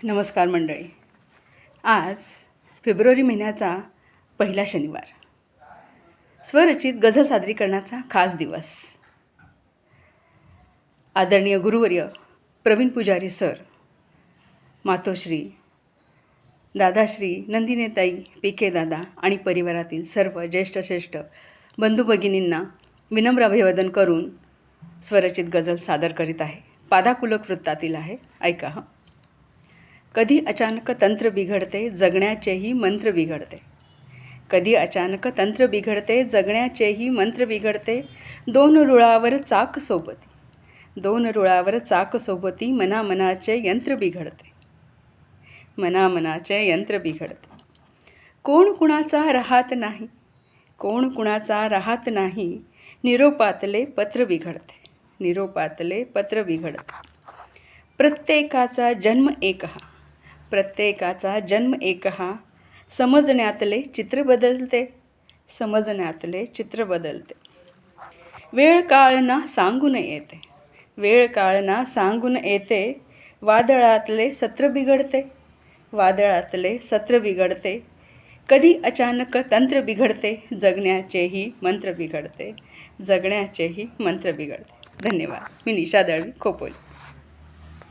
नमस्कार मंडळी. आज फेब्रुवारी महिन्याचा पहिला शनिवार, स्वरचित गझल सादरीकरणाचा खास दिवस. आदरणीय गुरुवर्य प्रवीण पुजारी सर, मातोश्री, दादाश्री नंदिनीताई पीके दादा आणि परिवारातील सर्व ज्येष्ठ बंधू भगिनींना विनम्र अभिवादन करून स्वरचित गझल सादर करीत आहे. पादाकुलक वृत्तातील आहे, ऐका. कधी अचानक तंत्र बिघडते, जगण्याचेही मंत्र बिघडते. कधी अचानक तंत्र बिघडते, जगण्याचेही मंत्र बिघडते. दोन रुळावर चाक सोबती मनामनाचे यंत्र बिघडते. मनामनाचे यंत्र बिघडते. कोण कुणाचा राहत नाही. निरोपातले पत्र बिघडते. प्रत्येकाचा जन्म एक हा. समजण्यातले चित्र बदलते. वेळ काळ ना सांगून येते. वादळातले सत्र बिघडते. कधी अचानक तंत्र बिघडते, जगण्याचेही मंत्र बिघडते. धन्यवाद. मी निशा दळवी, खोपोली.